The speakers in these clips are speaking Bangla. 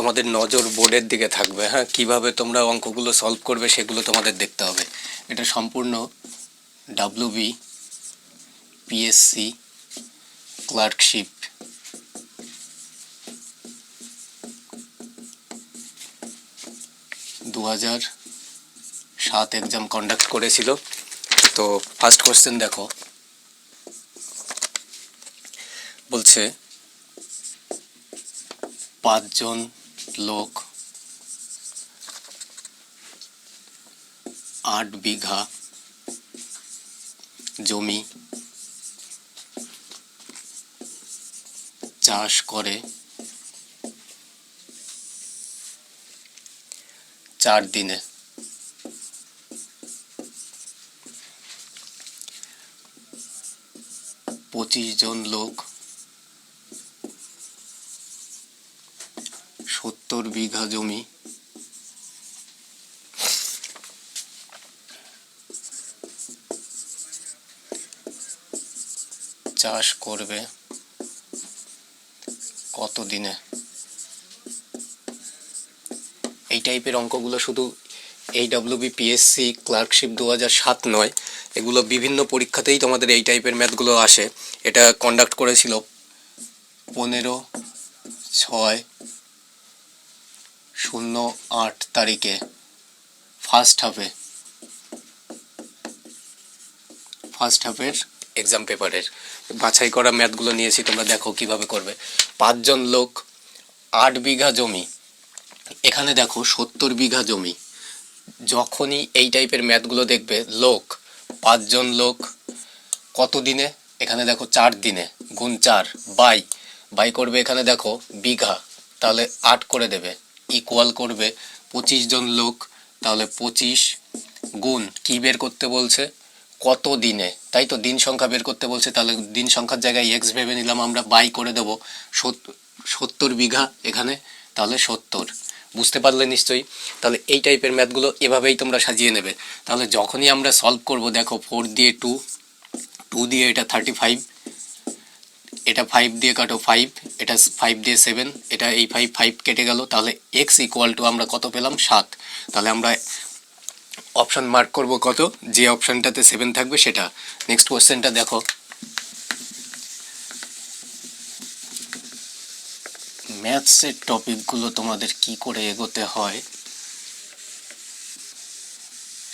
তোমাদের নজর বোর্ডের দিকে থাকবে। হ্যাঁ, কিভাবে তোমরা অঙ্কগুলো সলভ করবে সেগুলো তোমাদের দেখতে হবে। এটা সম্পূর্ণ WB PSC clerkship 2007 exam conduct করেছিল। তো ফার্স্ট কোশ্চেন দেখো, বলছে 5 জন লোক 8 বিঘা জমি চাষ করে 4 দিনে। 25 জন লোক 70 বিঘা জমি চাষ করবে কত দিনে? এই টাইপের অঙ্কগুলো শুধু এই ডাব্লিউবিপিএসসি ক্লার্কশিপ 2007 নয়, এগুলো বিভিন্ন পরীক্ষাতেই তোমাদের এই টাইপের ম্যাথগুলো আসে। এটা কন্ডাক্ট করেছিল 15/6/08 তারিখে ফার্স্ট হাফের এক্সাম পেপারের বাছাই করা ম্যাথগুলো নিয়েছি, তোমরা দেখো কিভাবে করবে। 5 জন লোক 8 বিঘা জমি, এখানে দেখো 70 বিঘা জমি। যখনই এই টাইপের ম্যাথগুলো দেখবে, লোক 5 জন লোক কত দিনে, এখানে দেখো 4 দিনে, গুণ 4 বাই করবে, এখানে দেখো বিঘা, তাহলে 8 করে দেবে, ইকুয়াল করবে 25 জন লোক, তাহলে 25 গুণ কি বের করতে বলছে, কত দিনে, তাই তো দিন সংখ্যা বের করতে বলছে, তাহলে দিন সংখ্যার জায়গায় এক্স ভেবে নিলাম আমরা, বাই করে দেবো 70 বিঘা এখানে, তাহলে 70। বুঝতে পারলে নিশ্চয়ই? তাহলে এই টাইপের ম্যাথগুলো এভাবেই তোমরা সাজিয়ে নেবে। তাহলে যখনই আমরা সলভ করব, দেখো 4 দিয়ে 2 দিয়ে এটা 35, এটা 5 দিয়ে কাটো 5, এটা 5 দিয়ে 7, এটা এই 5 কেটে গেল, তাহলে এক্স ইকুয়াল টু আমরা কত পেলাম, 7। তাহলে আমরা অপশন মার্ক করব কত, যে অপশনটাতে 7 থাকবে সেটা। নেক্সট কোশ্চেনটা দেখো, ম্যাথসের টপিকগুলো তোমাদের কি করে এগোতে হয়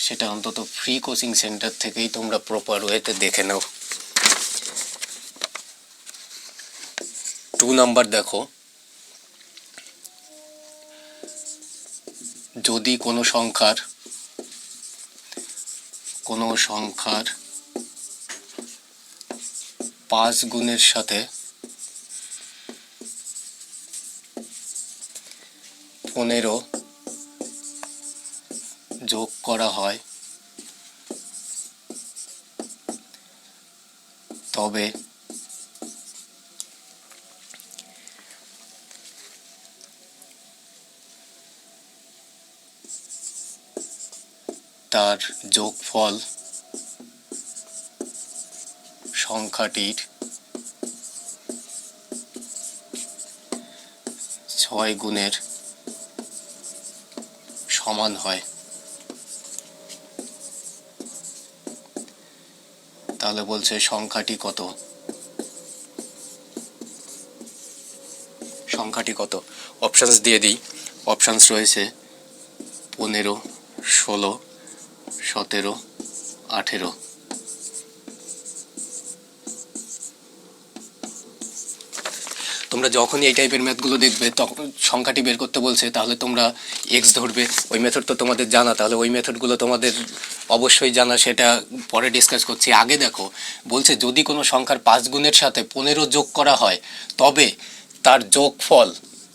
সেটা অন্তত ফ্রি কোচিং সেন্টার থেকেই তোমরা প্রপার ওয়েতে দেখে নাও। 2 নাম্বার দেখো, যদি কোনো সংখ্যার 5 গুণের সাথে 15 যোগ করা হয়, তবে তার যোগফল সংখ্যাটির 6 গুণের সমান হয়। তাহলে বলছে সংখ্যাটি কত, অপশানস দিয়ে দিই। অপশানস রয়েছে 15, 16, 17, 18। তোমরা যখনই এই টাইপের ম্যাথগুলো দেখবে, তখন সংখ্যাটি বের করতে বলছে, তাহলে তোমরা এক্স ধরবে। ওই মেথড তো তোমাদের জানা, তাহলে ওই মেথডগুলো তোমাদের অবশ্যই জানা, সেটা পরে ডিসকাস করছি। আগে দেখো, বলছে যদি কোনো সংখ্যার 5 গুণের সাথে 15 যোগ করা হয়, তবে তার যোগফল,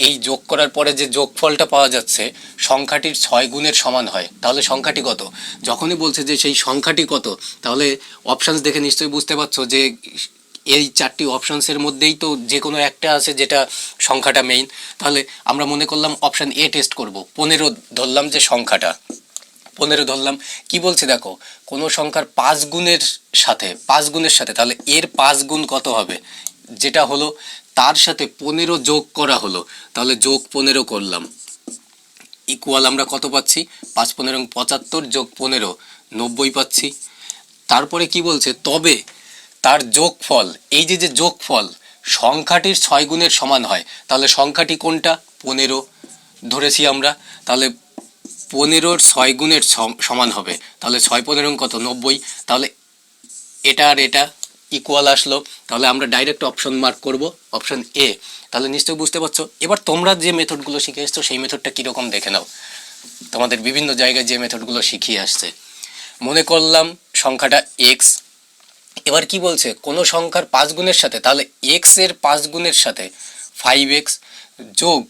এই যোগ করার পরে যে যোগফলটা পাওয়া যাচ্ছে সংখ্যাটির 6 গুণের সমান হয়। তাহলে সংখ্যাটি কত? যখনই বলছে যে সেই সংখ্যাটি কত, তাহলে অপশানস দেখে নিশ্চয়ই বুঝতে পারছো যে এই 4টি অপশানসের মধ্যেই তো যে কোনো একটা আছে যেটা সংখ্যাটা মেইন। তাহলে আমরা মনে করলাম অপশান এ টেস্ট করব, 15 ধরলাম যে সংখ্যাটা, 15 ধরলাম। কি বলছে দেখো, কোনো সংখ্যার 5 গুণের সাথে, তাহলে এর 5 গুণ কত হবে, যেটা হলো তার সাথে 15 যোগ করা হলো, তাহলে যোগ 15 করলাম, ইকুয়াল আমরা কত পাচ্ছি, 5 15 75 যোগ 15 90 পাচ্ছি। তারপরে কি বলছে, তবে তার যোগফল, এই যে যে যোগফল সংখ্যাটির 6 গুণের সমান হয়, তাহলে সংখ্যাটি কোনটা, 15 ধরেছি আমরা, তাহলে 15-র 6 গুণের সমান হবে, তাহলে 6 15 কত, 90। তাহলে এটা আর এটা ইকুয়াল আসলো, তাহলে আমরা ডাইরেক্ট অপশন মার্ক করব, অপশন এ। তাহলে নিশ্চয়ই বুঝতে পারছো। এবার তোমরা যে মেথডগুলো শিখে এসছো সেই মেথডটা কীরকম দেখে নাও, তোমাদের বিভিন্ন জায়গায় যে মেথডগুলো শিখিয়ে আসছে। মনে করলাম সংখ্যাটা এক্স, এবার কি বলছে, কোনো সংখ্যার 5 গুণের সাথে, তাহলে এক্স এর 5 গুণের সাথে 5x যোগ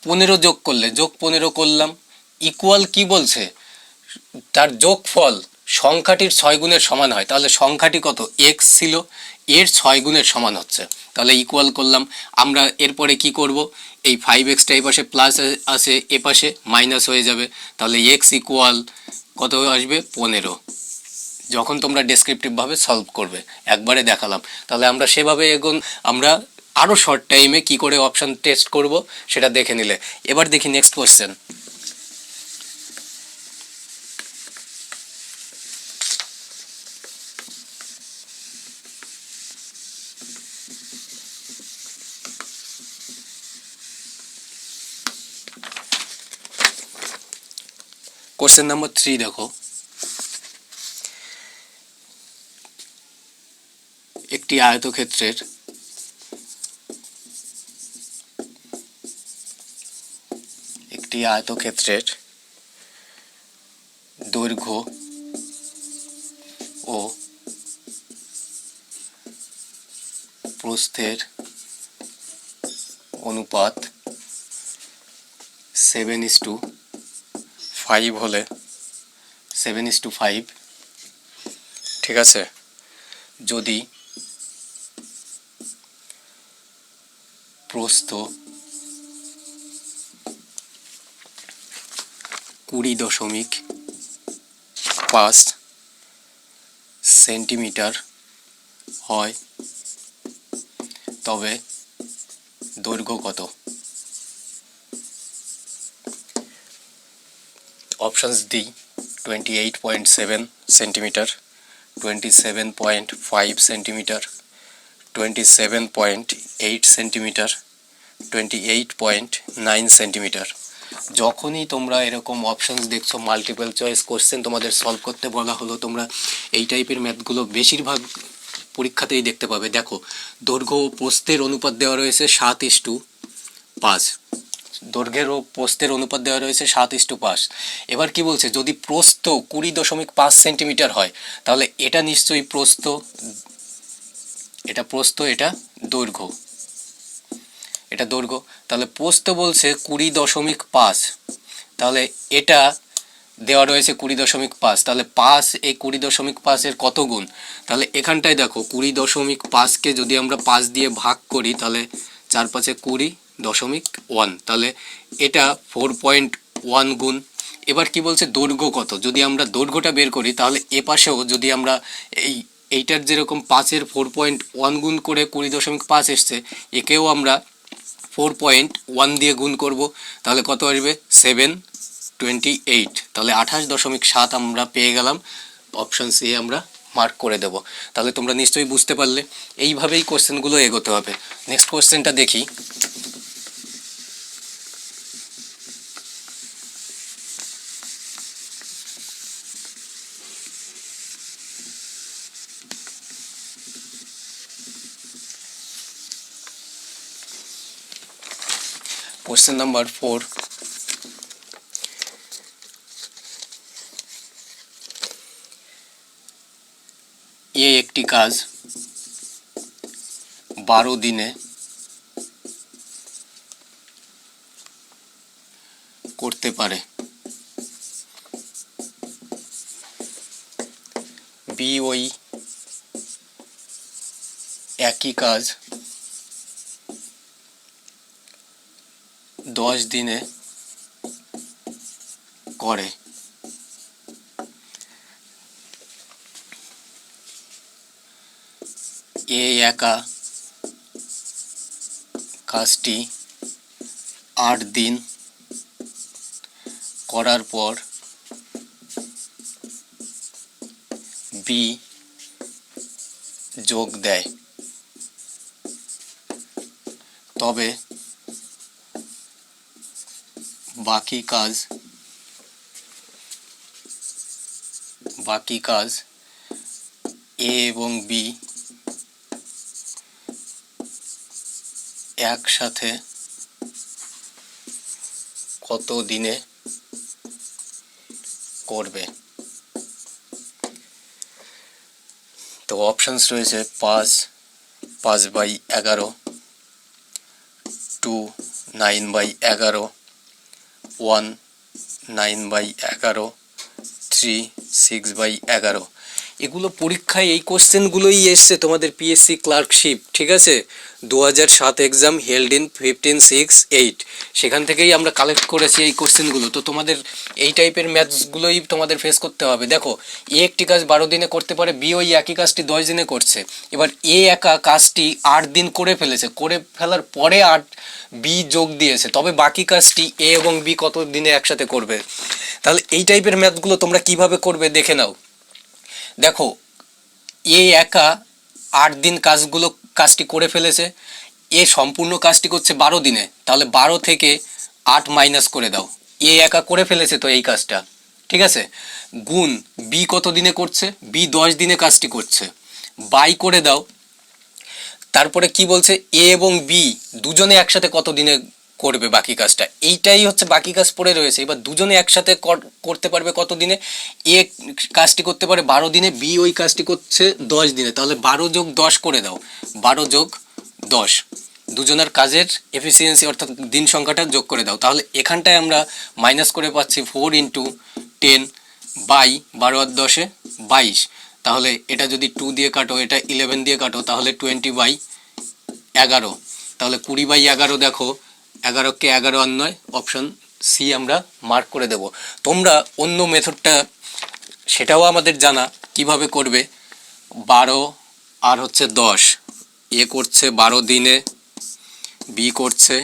15 যোগ করলে, যোগ 15 করলাম, ইকুয়াল কি বলছে, তার যোগফল সংখ্যাটির 6 গুণের সমান হয়, তাহলে সংখ্যাটি কত, এক্স ছিল, এর 6 গুণের সমান হচ্ছে, তাহলে ইকুয়াল করলাম। আমরা এরপরে কি করব, এই 5xটা এই পাশে প্লাস আছে, এ পাশে মাইনাস হয়ে যাবে, তাহলে এক্স ইকুয়াল কত আসবে, 15। যখন তোমরা ডেসক্রিপটিভভাবে সলভ করবে, একবারে দেখালাম, তাহলে আমরা সেভাবে এখন আমরা আরও শর্ট টাইমে কি করে অপশান টেস্ট করব সেটা দেখে নিলে। এবার দেখি নেক্সট কোশ্চেন। কোশ্চেন নাম্বার 3 দেখো, একটি আয়তক্ষেত্রের দৈর্ঘ্য ও প্রস্থের অনুপাত 7:5 হলে 7:5, ঠিক আছে, যদি প্রস্থ 20.5 সেন্টিমিটার হয়, তবে দৈর্ঘ্য কত? অপশানস দিই, 28.7 সেন্টিমিটার, 27.5 সেন্টিমিটার, 27.8 সেন্টিমিটার, 28.9 সেন্টিমিটার। যখনই তোমরা এরকম অপশানস দেখছো, মাল্টিপল চয়েস কোশ্চেন তোমাদের সলভ করতে বলা হলো, তোমরা এই টাইপের ম্যাথগুলো বেশিরভাগ পরীক্ষাতেই দেখতে পাবে। দেখো, দৈর্ঘ্য ও প্রস্থের অনুপাত দেওয়া রয়েছে 7:5, দৈর্ঘ্যের ও প্রস্থের অনুপাত দেওয়া রয়েছে 7:5। এবার কি বলছে, যদি প্রস্থ 20.5 সেন্টিমিটার হয়, তাহলে এটা নিশ্চয়ই প্রস্থ, এটা প্রস্থ, এটা দৈর্ঘ্য, এটা দৈর্ঘ্য, তাহলে প্রস্থ বলছে 20.5, তাহলে এটা দেওয়া রয়েছে 20.5, তাহলে 5, এই 20.5 এর কত গুণ, তাহলে এখানটায় দেখো 20.5কে যদি আমরা 5 দিয়ে ভাগ করি, তাহলে 4 5 20.1, তাহলে এটা 4.1 গুণ। এবার কি বলছে, দৈর্ঘ্য কত, যদি আমরা দৈর্ঘ্যটা বের করি, তাহলে এ পাশেও যদি আমরা এইটার যেরকম 5-এর 4.1 গুণ করে 20.5 এসছে, একেও আমরা 4.1 দিয়ে গুণ করব, তাহলে কত আসবে, 728, তাহলে 28.7 আমরা পেয়ে গেলাম। অপশান সি আমরা মার্ক করে দেব। তাহলে তোমরা নিশ্চয়ই বুঝতে পারলে, এইভাবেই কোশ্চেনগুলো এগোতে হবে। নেক্সট কোশ্চেনটা দেখি। কোশ্চেন নাম্বার 4, একটি কাজ 12 দিনে করতে পারে, বি ওই একই কাজ 10 দিনে করে, এ একা কাজটি 8 দিন করার পর বি যোগ দেয়, তবে বাকি কাজ এ এবং বি একসাথে কত দিনে করবে? তো অপশনস রয়েছে 5/11, 2 9/11, 1 9/11, 3 6/11। এগুলো পরীক্ষায় এই কোশ্চেনগুলোই এসছে তোমাদের পিএসসি ক্লার্কশিপ, ঠিক আছে, 2007 এক্সাম হেল্ড ইন 15/6/8, সেখান থেকেই আমরা কালেক্ট করেছি এই কোশ্চেনগুলো। তো তোমাদের এই টাইপের ম্যাথসগুলোই তোমাদের ফেস করতে হবে। দেখো, এ একটি কাজ 12 দিনে করতে পারে, বি ওই একই কাজটি 10 দিনে করছে। এবার এ একা কাজটি 8 দিন করে ফেলেছে, করে ফেলার পরে 8 বি যোগ দিয়েছে, তবে বাকি কাজটি এ এবং বি কত দিনে একসাথে করবে। তাহলে এই টাইপের ম্যাথসগুলো তোমরা কিভাবে করবে দেখে নাও। দেখো, এ একা 8 দিন কাজটি করে ফেলেছে, এ সম্পূর্ণ কাজটি করছে 12 দিনে, তাহলে 12 থেকে 8 মাইনাস করে দাও, এ একা করে ফেলেছে তো এই কাজটা, ঠিক আছে। গুণ বি কত দিনে করছে, বি 10 দিনে কাজটি করছে, বাই করে দাও। তারপরে কি বলছে, এ এবং বি দুজনে একসাথে কত দিনে করবে বাকি কাজটা, এইটাই হচ্ছে বাকি কাজ পড়ে রয়েছে। এবার দুজনে একসাথে করতে পারবে কত দিনে, এ কাজটি করতে পারে 12 দিনে, বি ওই কাজটি করছে 10 দিনে, তাহলে 12 যোগ 10 করে দাও, 12 যোগ 10, দুজনের কাজের এফিসিয়েন্সি অর্থাৎ দিন সংখ্যাটা যোগ করে দাও। তাহলে এখানটায় আমরা মাইনাস করে পাচ্ছি 4 × 10 বাই 12 আর 10 22, তাহলে এটা যদি 2 দিয়ে কাটো, এটা 11 দিয়ে কাটো, তাহলে 20/11, তাহলে 20/11। দেখো, 11কে 11 আর 9, অপশন সি আমরা মার্ক করে দেব। তোমরা অন্য মেথডটা সেটাও আমাদের জানা কিভাবে করবে। 12 আর হচ্ছে 10, এ করছে 12 দিনে, বি করছে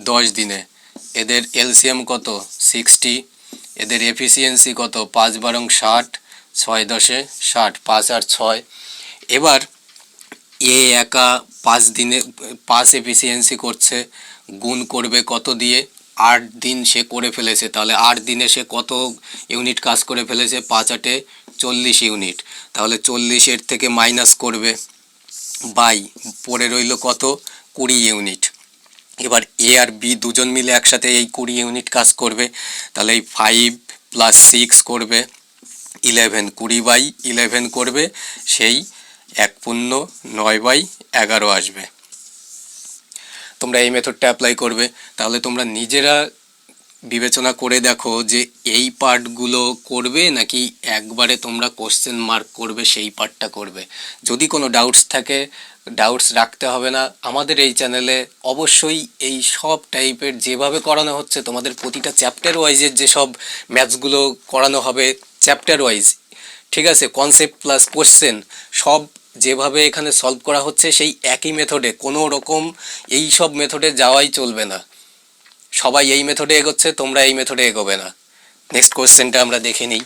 10 দিনে, এদের এলসিএম কত 60, এদের এফিসিয়েন্সি কত 5×12 = 60, 6×10 = 60, 5 আর 6। এবার এ একা 5 দিনে 5 এফিসিয়েন্সি করছে, গুণ করবে কত দিয়ে, 8 দিন সে করে ফেলেছে, তাহলে 8 দিনে সে কত ইউনিট কাজ করে ফেলেছে, 5×8 = 40 ইউনিট, তাহলে 40 থেকে মাইনাস করবে, বাই পড়ে রইল কত 20 ইউনিট। এবার এ আর বি দুজন মিলে একসাথে এই 20 ইউনিট কাজ করবে, তাহলে এই 5 + 6 করবে 11, 20/11 করবে, সেই 1/9/11 আসবে। তোমরা এই মেথডটা অ্যাপ্লাই করবে, তাহলে তোমরা নিজেরা বিবেচনা করে দেখো যে এই পার্টগুলো করবে নাকি একবারে তোমরা কোশ্চেন মার্ক করবে সেই পার্টটা করবে। যদি কোনো ডাউটস থাকে, ডাউটস রাখতে হবে না, আমাদের এই চ্যানেলে অবশ্যই এই সব টাইপের যেভাবে করানো হচ্ছে তোমাদের প্রতিটা চ্যাপ্টার ওয়াইজের যেসব ম্যাথসগুলো করানো হবে চ্যাপ্টার ওয়াইজ, ঠিক আছে, কনসেপ্ট প্লাস কোশ্চেন সব যেভাবে এখানে সলভ করা হচ্ছে সেই একই মেথডে, কোনো রকম এই সব মেথডে যাওয়াই চলবে না। সবাই এই মেথডে এগোচ্ছে, তোমরা এই মেথডে এগোবে না। নেক্সট কোশ্চেনটা আমরা দেখে নিই।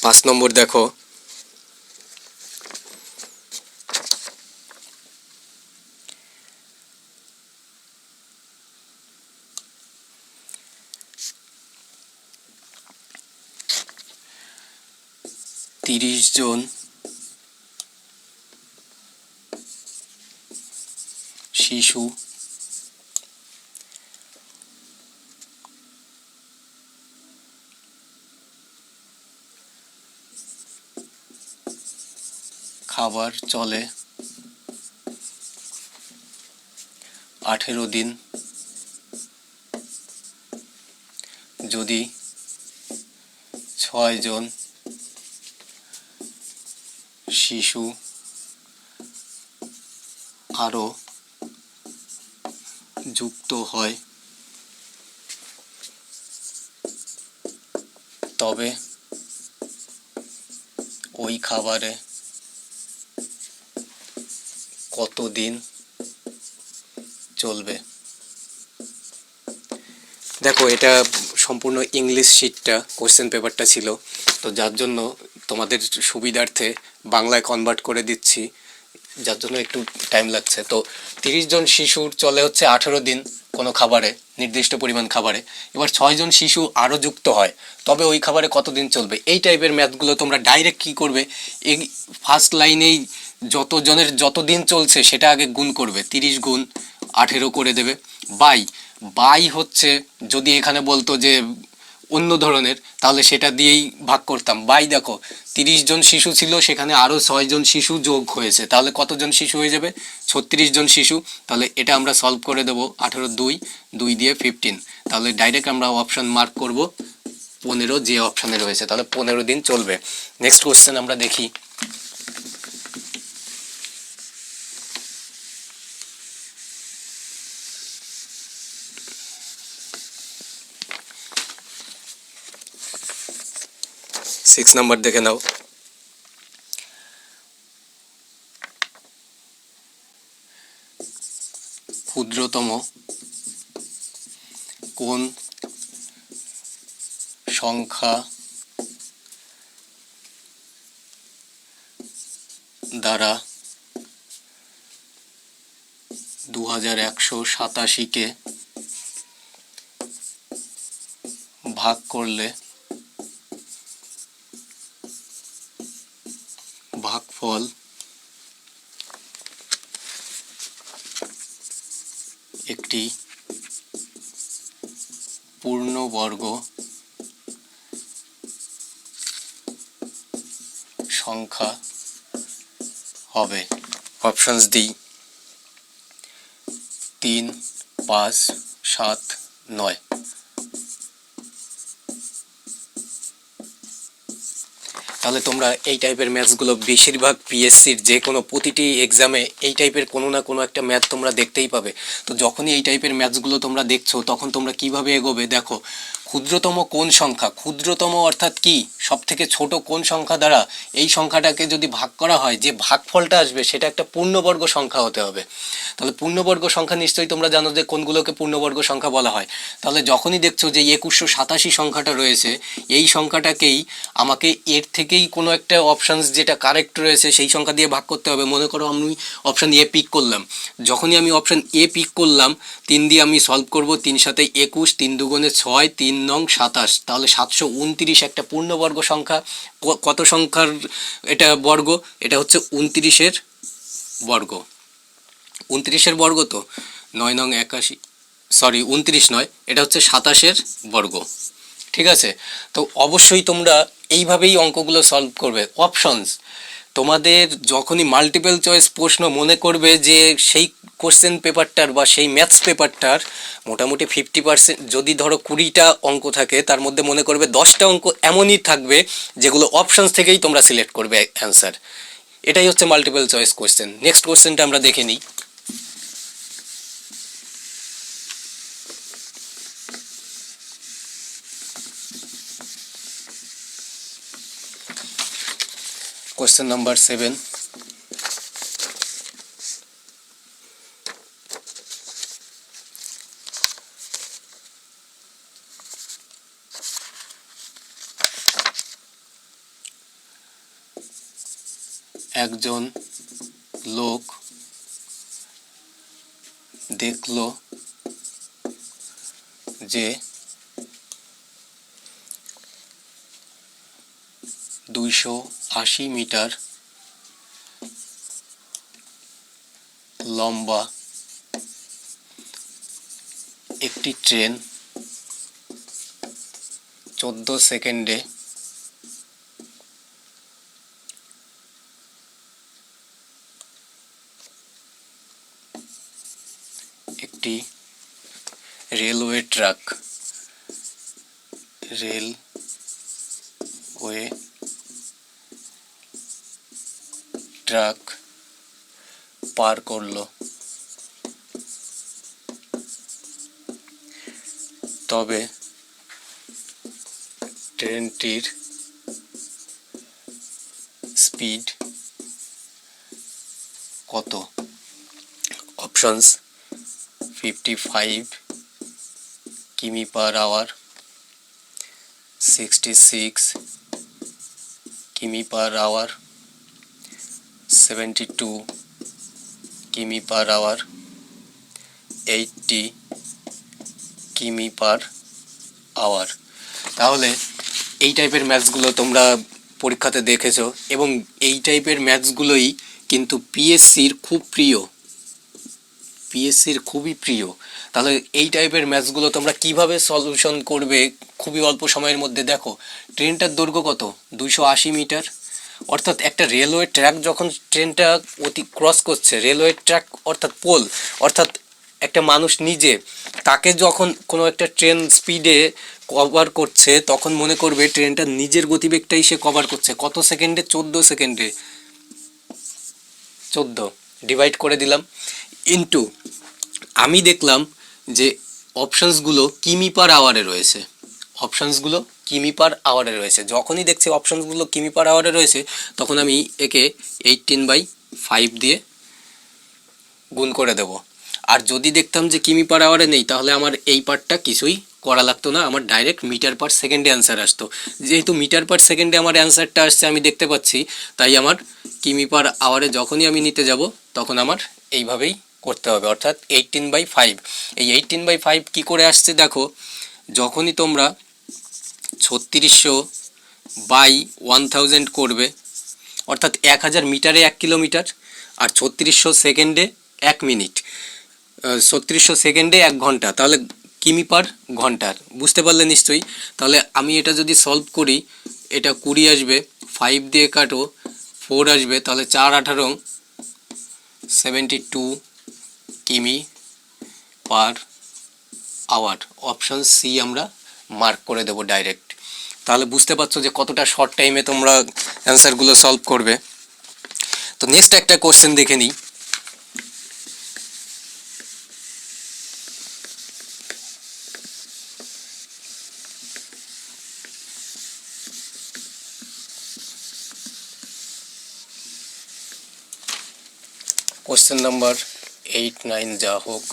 পাঁচ নম্বর দেখো, তিরিশ জন শিশু খাবার চলে 18 দিন, যদি 6 জন শিশু আরও যুক্ত হয় তবে ওই খাবারে কতদিন চলবে। দেখো এটা সম্পূর্ণ ইংলিশ শিটটা, কোশ্চেন পেপারটা ছিল, তো যার জন্য তোমাদের সুবিধার্থে বাংলায় কনভার্ট করে দিচ্ছি, যার জন্য একটু টাইম লাগছে। তো 30 জন শিশুর চলে হচ্ছে 18 দিন কোনো খাবারে, নির্দিষ্ট পরিমাণ খাবারে। এবার 6 জন শিশু আরও যুক্ত হয় তবে ওই খাবারে কতদিন চলবে। এই টাইপের ম্যাথগুলো তোমরা ডাইরেক্ট কী করবে, এই ফার্স্ট লাইনেই যতজনের যতদিন চলছে সেটা আগে গুণ করবে, 30 গুণ 18 করে দেবে বাই বাই হচ্ছে যদি এখানে বলতো যে অন্য ধরনের তাহলে সেটা দিয়েই ভাগ করতাম। বাই দেখো 30 জন শিশু ছিল, সেখানে আরও 6 জন শিশু যোগ হয়েছে, তাহলে কতজন শিশু হয়ে যাবে, 36 জন শিশু। তাহলে এটা আমরা সলভ করে দেবো, 18 2 দিয়ে 15, তাহলে ডাইরেক্ট আমরা অপশান মার্ক করব 15 যে অপশানে রয়েছে, তাহলে 15 দিন চলবে। নেক্সট কোশ্চেন আমরা দেখি। সিক্স নাম্বার দেখে নাও। ক্ষুদ্রতম কোন সংখ্যা দ্বারা 2187কে ভাগ করলে ভাগফল একটি পূর্ণবর্গ সংখ্যা হবে। অপশনস দিই, 3, 5, 7, 9। তাহলে তোমরা এই টাইপের ম্যাথসগুলো বেশিরভাগ পিএসসির যে কোনো প্রতিটি এক্সামে এই টাইপের কোনো না কোনো একটা ম্যাথ তোমরা দেখতেই পাবে। তো যখনই এই টাইপের ম্যাথসগুলো তোমরা দেখছো তখন তোমরা কিভাবে এগোবে দেখো। ক্ষুদ্রতম কোন সংখ্যা, ক্ষুদ্রতম অর্থাৎ কি, সব থেকে ছোট কোন সংখ্যা দ্বারা এই সংখ্যাটাকে যদি ভাগ করা হয় যে ভাগফলটা আসবে সেটা একটা পূর্ণবর্গ সংখ্যা হতে হবে। তাহলে পূর্ণবর্গ সংখ্যা নিশ্চয়ই তোমরা জানো যে কোনগুলোকে পূর্ণবর্গ সংখ্যা বলা হয়। তাহলে যখনই দেখছো যে 2187 সংখ্যাটা রয়েছে, এই সংখ্যাটাকেই আমাকে এর থেকেই কোনো একটা অপশানস যেটা কারেক্ট রয়েছে সেই সংখ্যা দিয়ে ভাগ করতে হবে। মনে করো আমি অপশান এ পিক করলাম, যখনই আমি অপশান এ পিক করলাম 3 দিয়ে আমি সলভ করব, 3 7 21, 3 2 6, 3 9 27, তাহলে 729 একটা পূর্ণবর্গ সংখ্যা। কত সংখ্যার এটা বর্গ, এটা হচ্ছে 29-এর বর্গ, 29-এর বর্গ। তো 9 9 81, সরি 29 নয়, এটা হচ্ছে 27-এর বর্গ। ঠিক আছে, তো অবশ্যই তোমরা এইভাবেই অঙ্কগুলো সলভ করবে। অপশনস তোমাদের যখনই মাল্টিপল চয়েস প্রশ্ন মনে করবে যে সেই কোশ্চেন পেপারটার বা সেই ম্যাথস পেপারটার মোটামুটি 50%, যদি ধরো 20টা অঙ্ক থাকে তার মধ্যে মনে করবে 10টা অঙ্ক এমনই থাকবে যেগুলো অপশনস থেকেই তোমরা সিলেক্ট করবে অ্যান্সার। এটাই হচ্ছে মাল্টিপল চয়েস কোশ্চেন। নেক্সট কোশ্চেনটা আমরা দেখে নিই। Question number 7। একজন লোক দেখলো যে 280 মিটার লম্বা একটি ট্রেন 14 সেকেন্ডে একটি রেলওয়ে ট্রাক পার করলো, তবে ট্রেনটির স্পিড কত? অপশনস 55 কিমি পার আওয়ার, 66 কিমি পার আওয়ার, 72 কিমি পার আওয়ার, 80 কিমি পার আওয়ার। তাহলে এই টাইপের ম্যাথসগুলো তোমরা পরীক্ষাতে দেখেছো এবং এই টাইপের ম্যাথসগুলোই কিন্তু পিএসসির খুব প্রিয়, পিএসসির খুবই প্রিয়। তাহলে এই টাইপের ম্যাথসগুলো তোমরা কিভাবে সলিউশন করবে খুবই অল্প সময়ের মধ্যে। দেখো ট্রেনটার দৈর্ঘ্য কত, 280 মিটার, অর্থাৎ একটা রেলওয়ে ট্র্যাক যখন ট্রেনটা ক্রস করছে, রেলওয়ে ট্র্যাক অর্থাৎ পোল, অর্থাৎ একটা মানুষ নিজে, তাকে যখন কোনো একটা ট্রেন স্পিডে কভার করছে তখন মনে করবে ট্রেনটা নিজের গতিবেগটাই সে কভার করছে। কত সেকেন্ডে? 14 সেকেন্ডে। 14 ডিভাইড করে দিলাম ইনটু, আমি দেখলাম যে অপশানসগুলো কিমি পার আওয়ারে রয়েছে, অপশানসগুলো কিমি পার আওয়ারে রয়েছে। যখনই দেখছি অপশানসগুলো কিমি পার আওয়ারে রয়েছে তখন আমি একে 18/5 দিয়ে গুণ করে দেব। আর যদি দেখতাম যে কিমি পার আওয়ারে নেই তাহলে আমার এই পার্টটা কিছুই করা লাগতো না, আমার ডাইরেক্ট মিটার পার সেকেন্ডে অ্যান্সার আসতো। যেহেতু মিটার পার সেকেন্ডে আমার অ্যান্সারটা আসছে আমি দেখতে পাচ্ছি, তাই আমার কিমি পার আওয়ারে যখনই আমি নিতে যাব তখন আমার এইভাবেই করতে হবে, অর্থাৎ 18/5। এই 18/5 কী করে আসছে দেখো, যখনই তোমরা 3600/1000 করবে, অর্থাৎ 1000 মিটারে 1 কিলোমিটার, আর 3600 সেকেন্ডে 1 মিনিট, 3600 সেকেন্ডে 1 ঘন্টা, তাহলে কিমি পার ঘন্টার। বুঝতে পারলে নিশ্চয়ই। তাহলে আমি এটা যদি সলভ করি, এটা 20 আসবে, 5 দিয়ে কাটো 4 আসবে, তাহলে 4 18 72 কিমি পার আওয়ার। অপশান সি আমরা মার্ক করে দেবো ডাইরেক্ট। তাহলে বুঝতে পারছো যে কতটা শর্ট টাইমে তোমরা অ্যান্সারগুলো সলভ করবে। তো নেক্সট একটা কোশ্চেন দেখে নিই। কোশ্চেন নাম্বার 8, 9 যা হোক,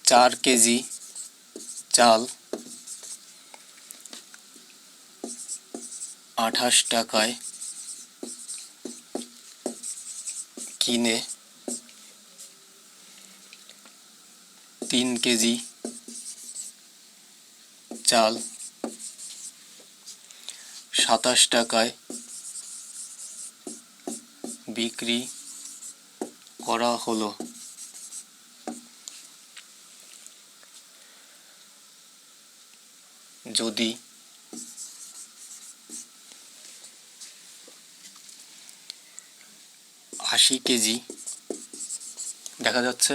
চার কেজি চাল 28 টাকায় কিনে 3 কেজি চাল 27 টাকায় বিক্রি করা হলো। যদি 80 কেজি দেখা যাচ্ছে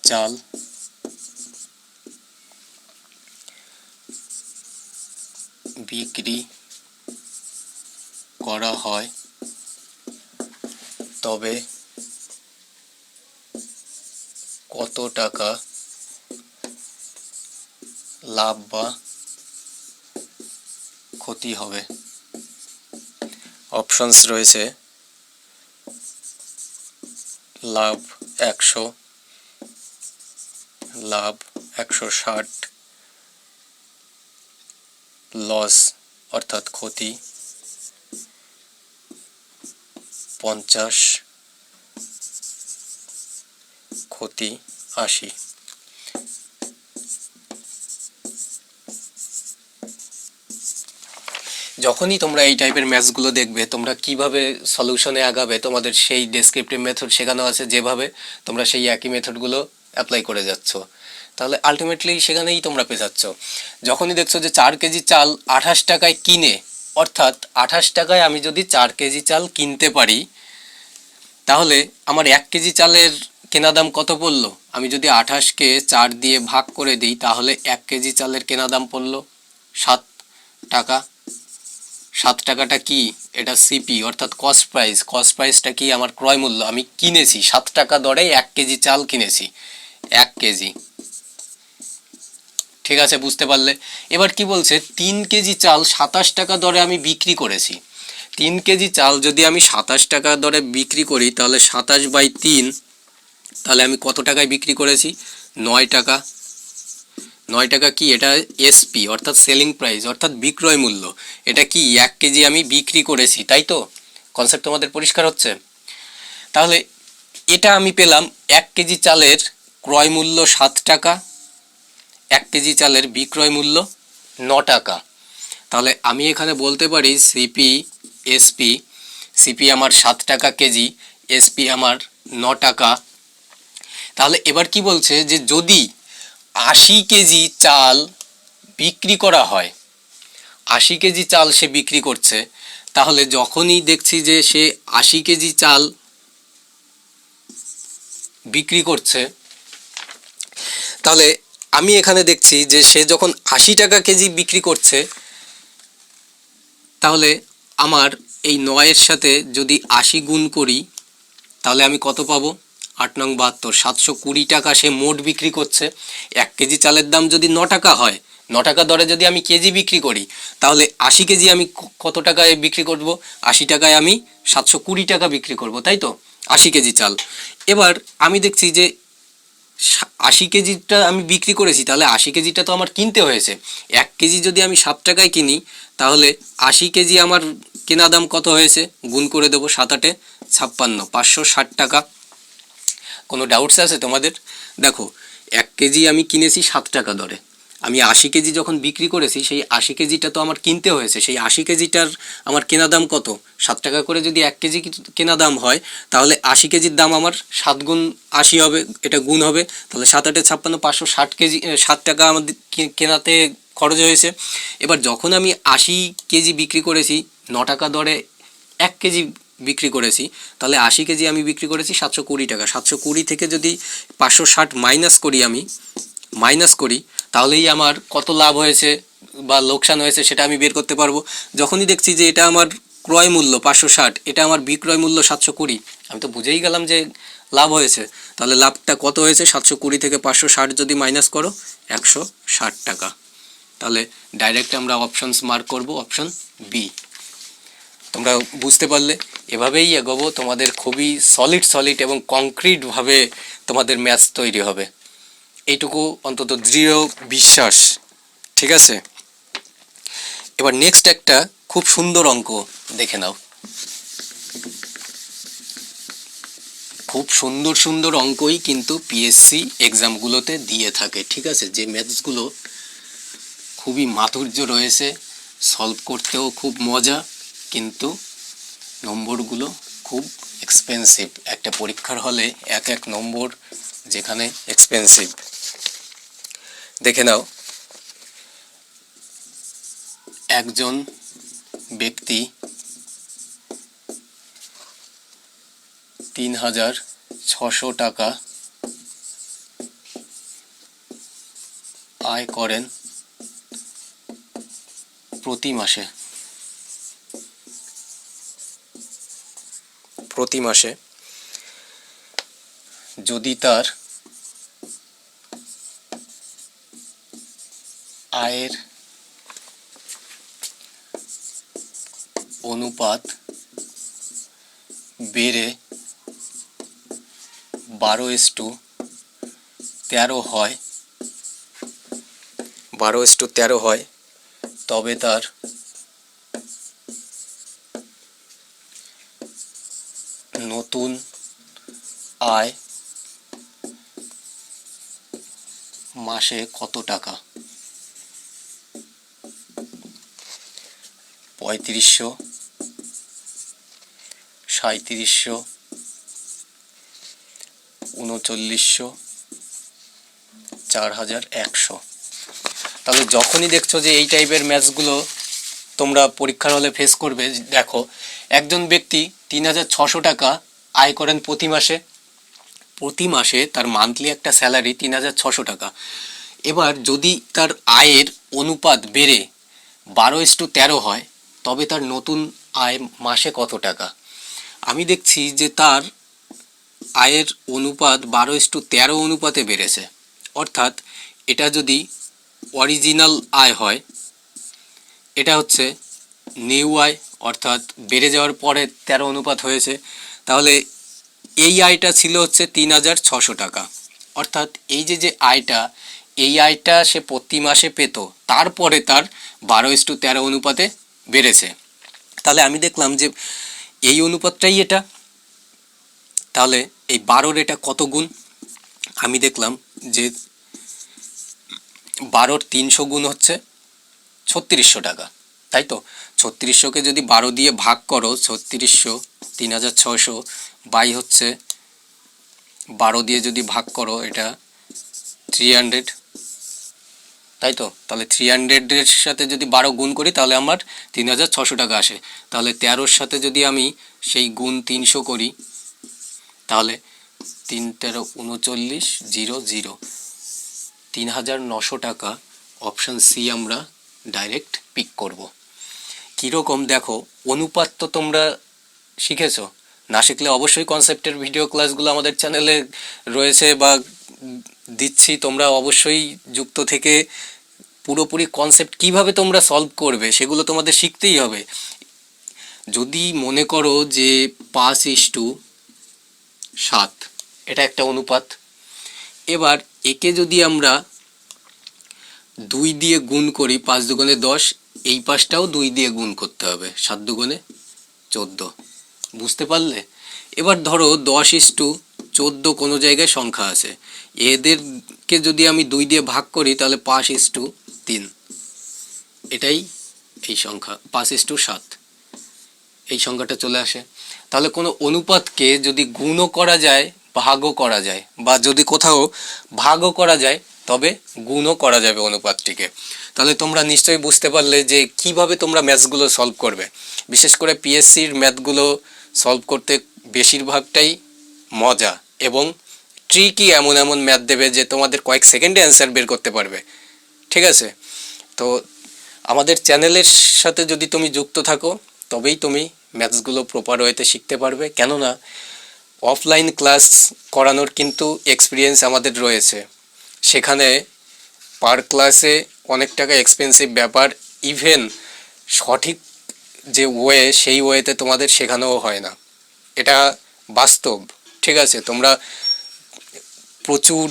চাল বিক্রি করা হয়, তবে কত টাকা লাভ বা ক্ষতি হবে? অপশনস রয়েছে লাভ 100, লাভ 160, লস অর্থাৎ ক্ষতি 50, ক্ষতি 80। যখনই তোমরা এই টাইপের ম্যাথসগুলো দেখবে তোমরা কিভাবে সলিউশনে আগাবে তোমাদের সেই ডেসক্রিপটিভ মেথড শেখানো আছে, যেভাবে তোমরা সেই একই মেথডগুলো অ্যাপ্লাই করে যাচ্ছ, তাহলে আলটিমেটলি সেখানেই তোমরা পেছাচ্ছ। যখনই দেখছো যে 4 কেজি চাল 28 টাকায় কিনে, অর্থাৎ 28 টাকায় আমি যদি 4 কেজি চাল কিনতে পারি তাহলে আমার 1 কেজি চালের কেনা দাম কত পড়লো? আমি যদি 28কে 4 দিয়ে ভাগ করে দিই তাহলে 1 কেজি চালের কেনা দাম পড়লো 7 টাকা। 7 টাকাটা কি? এটা সিপি অর্থাৎ কস্ট প্রাইস। কস্ট প্রাইসটা কি? আমার ক্রয় মূল্য। আমি কিনেছি 7 টাকা দরে 1 কেজি চাল কিনেছি, 1 কেজি। ঠিক আছে, বুঝতে পারলে? এবার কি বলছে, 3 কেজি চাল 27 টাকা দরে আমি বিক্রি করেছি। 3 কেজি চাল যদি আমি 27 টাকা দরে বিক্রি করি তাহলে 27/3, তাহলে আমি কত টাকায় বিক্রি করেছি? 9 টাকা। 9 টাকা কি? এটা এসপি অর্থাৎ সেলিং প্রাইস অর্থাৎ বিক্রয় মূল্য। এটা কি? 1 কেজি আমি বিক্রি করেছি, তাই তো? কনসেপ্ট তোমাদের পরিষ্কার হচ্ছে? তাহলে এটা আমি পেলাম 1 কেজি চালের ক্রয় মূল্য 7 টাকা, 1 কেজি চালের বিক্রয় মূল্য 9 টাকা। তাহলে আমি এখানে বলতে পারি সিপি এসপি, সিপি আমার 7 টাকা কেজি, এসপি আমার 9 টাকা। তাহলে এবার কি বলছে যে যদি 80 কেজি চাল বিক্রি করা হয়, 80 কেজি চাল সে বিক্রি করছে, তাহলে যখনই দেখছি যে সে 80 কেজি চাল বিক্রি করছে, তাহলে আমি এখানে দেখছি যে সে যখন 80 টাকা কেজি বিক্রি করছে, তাহলে আমার এই 9-এর সাথে যদি 80 গুণ করি তাহলে আমি কত পাবো? 8 নং 72, 720 টাকা সে মোট বিক্রি করছে। 1 কেজি চালের দাম যদি 9 টাকা হয়, 9 টাকা দরে যদি আমি কেজি বিক্রি করি, তাহলে 80 কেজি আমি কত টাকায় বিক্রি করব? 80 টাকায় আমি 720 টাকা বিক্রি করব, তাই তো? 80 কেজি চাল। এবার আমি দেখছি যে 80 কেজিটা আমি বিক্রি করেছি, তাহলে 80 কেজিটা তো আমার কিনতে হয়েছে। 1 কেজি যদি আমি 7 টাকায় কিনি, তাহলে 80 কেজি আমার কেনা দাম কত হয়েছে? গুণ করে দেবো 7 8 56, 560 টাকা। কোনো ডাউটস আছে তোমাদের? দেখো, 1 কেজি আমি কিনেছি 7 টাকা দরে, আমি 80 কেজি যখন বিক্রি করেছি সেই 80 কেজিটা তো আমার কিনতে হয়েছে। সেই 80 কেজিটার আমার কেনা দাম কত? 7 টাকা করে যদি 1 কেজি কেনা দাম হয়, তাহলে 80 কেজির দাম আমার 7 গুণ 80 হবে, এটা গুণ হবে। তাহলে 7 8 56, 560 কেজি, 7 টাকা আমাদের কেনাতে খরচ হয়েছে। এবার যখন আমি 80 কেজি বিক্রি করেছি 9 টাকা দরে 1 কেজি বিক্রি করেছি, তাহলে 80 কেজি আমি বিক্রি করেছি 720 টাকা। 720 থেকে যদি 560 মাইনাস করি, তাহলেই আমার কত লাভ হয়েছে বা লোকসান হয়েছে সেটা আমি বের করতে পারবো। যখনই দেখছি যে এটা আমার ক্রয় মূল্য 560, এটা আমার বিক্রয় মূল্য 720, আমি তো বুঝেই গেলাম যে লাভ হয়েছে। তাহলে লাভটা কত হয়েছে? 720 থেকে 560 যদি মাইনাস করো, 160 টাকা। তাহলে ডাইরেক্ট আমরা অপশনস মার্ক করব, অপশন বি। তোমরা বুঝতে পারলে? এভাবেই এগোবো, তোমাদের খুবই সলিড এবং কংক্রিটভাবে তোমাদের ম্যাথস তৈরি হবে, এইটুকু অন্তত দৃঢ় বিশ্বাস। ঠিক আছে, এবার নেক্সট একটা খুব সুন্দর অঙ্ক দেখে নাও। খুব সুন্দর অঙ্কই কিন্তু পিএসসি এক্সামগুলোতে দিয়ে থাকে। ঠিক আছে, যে ম্যাথসগুলো খুবই মাধুর্য রয়েছে, সলভ করতেও খুব মজা, কিন্তু নম্বরগুলো খুব এক্সপেন্সিভ। একটা পরীক্ষার হলে এক এক নম্বর যেখানে এক্সপেন্সিভ। দেখে নাও, একজন ব্যক্তি 3,600 টাকা আয় করেন প্রতি মাসে। যদি তার আয়ের অনুপাত বেড়ে 12:13 হয়, তবে তার নতুন আয় মাসে কত টাকা? 3500, 3700, 3900, 4100। তাহলে যখনই দেখছো যে এই টাইপের ম্যাথসগুলো তোমরা পরীক্ষার হলে ফেস করবে, দেখো একজন ব্যক্তি 3,600 টাকা আয় করেন প্রতি মাসে, প্রতি মাসে তার মান্থলি একটা স্যালারি 3,600 টাকা। এবার যদি তার আয়ের অনুপাত বেড়ে 12:13 হয়, তবে তার নতুন আয় মাসে কত টাকা? আমি দেখছি যে তার আয়ের অনুপাত 12:13 অনুপাতে বেড়েছে। অর্থাৎ এটা যদি অরিজিনাল আয় হয়, এটা হচ্ছে নিউ আয়, অর্থাৎ বেড়ে যাওয়ার পরে 13 অনুপাত হয়েছে, তাহলে এই আয়টা ছিল হচ্ছে 3,600 টাকা। অর্থাৎ এই যে আয়টা, এই আয়টা সে প্রতি মাসে পেত, তারপরে তার 12:13 অনুপাতে বেড়েছে। তাহলে আমি দেখলাম যে এই অনুপাতটাই এটা। তাহলে এই 12-র এটা কত গুণ? আমি দেখলাম যে 12-র 300 গুণ হচ্ছে 3600 টাকা, তাই তো? 3600-কে যদি 12 দিয়ে ভাগ করো, 3600 3,600 বাই হচ্ছে 12 দিয়ে যদি ভাগ করো, এটা 300, তাই তো? তাহলে 300-এর সাথে যদি 12 গুণ করি, তাহলে আমার 3,600 টাকা আসে। তাহলে 13-র সাথে যদি আমি সেই গুণ 300 করি, তাহলে 3 13 39 0 0, 3,900 টাকা। অপশান সি আমরা ডাইরেক্ট পিক করব। কীরকম দেখো, অনুপাত তো তোমরা শিখেছো, না শিখলে অবশ্যই কনসেপ্টের ভিডিও ক্লাসগুলো আমাদের চ্যানেলে রয়েছে বা দিচ্ছি, তোমরা অবশ্যই যুক্ত থেকে পুরোপুরি কনসেপ্ট কিভাবে তোমরা সলভ করবে সেগুলো তোমাদের শিখতেই হবে। যদি মনে করো যে 5:7 এটা একটা অনুপাত, এবার একে যদি আমরা 2 দিয়ে গুণ করি, 5 দুগুণে 10, এই পাশটাও 2 দিয়ে গুণ করতে হবে, 7 দুগুণে 14, বুঝতে পারলে? এবার ধরো 10:14 কোনো জায়গায় সংখ্যা আছে, এদেরকে যদি আমি 2 দিয়ে ভাগ করি, তাহলে 5:3, এটাই এই সংখ্যা 5:7, এই সংখ্যাটা চলে আসে। তাহলে কোনো অনুপাতকে যদি গুণও করা যায়, ভাগও করা যায়, বা যদি কোথাও ভাগও করা যায়, তবে গুণও করা যাবে অনুপাতটিকে। তাহলে তোমরা নিশ্চয়ই বুঝতে পারলে যে কিভাবে তোমরা ম্যাথসগুলো সলভ করবে। বিশেষ করে পিএসসির ম্যাথগুলো সলভ করতে বেশিরভাগটাই মজা, এবং ট্রিকি এমন এমন ম্যাথ দেবে যে তোমাদের কয়েক সেকেন্ডে অ্যান্সার বের করতে পারবে। ঠিক আছে? তো আমাদের চ্যানেলের সাথে যদি তুমি যুক্ত থাকো, তবেই তুমি ম্যাথসগুলো প্রপার ওয়েতে শিখতে পারবে। কেননা অফলাইন ক্লাস করানোর কিন্তু এক্সপিরিয়েন্স আমাদের রয়েছে, সেখানে পার ক্লাসে অনেক টাকা এক্সপেন্সিভ ব্যাপার, ইভেন সঠিক যে ওয়ে, সেই ওয়েতে তোমাদের শেখানোও হয় না, এটা বাস্তব। ঠিক আছে? তোমরা প্রচুর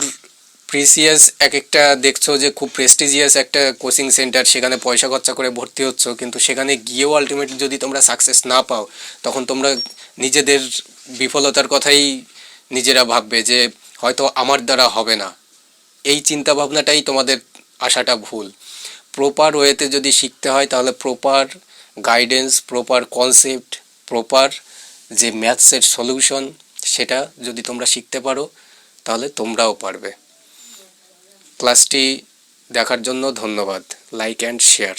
প্রিসিয়াস এক একটা দেখছো যে খুব প্রেস্টিজিয়াস একটা কোচিং সেন্টার, সেখানে পয়সা খরচা করে ভর্তি হচ্ছ, কিন্তু সেখানে গিয়েও আলটিমেটলি যদি তোমরা সাকসেস না পাও, তখন তোমরা নিজেদের বিফলতার কথাই নিজেরা ভাববে যে হয়তো আমার দ্বারা হবে না। এই চিন্তা ভাবনাটাই তোমাদের আসাটা ভুল। প্রপার ওয়েতে যদি শিখতে হয়, তাহলে proper guidance, proper concept, proper যে ম্যাথসের সলিউশন, সেটা যদি তোমরা শিখতে পারো, তাহলে তোমরাও পারবে। ক্লাসটি দেখার জন্য ধন্যবাদ। Like and share.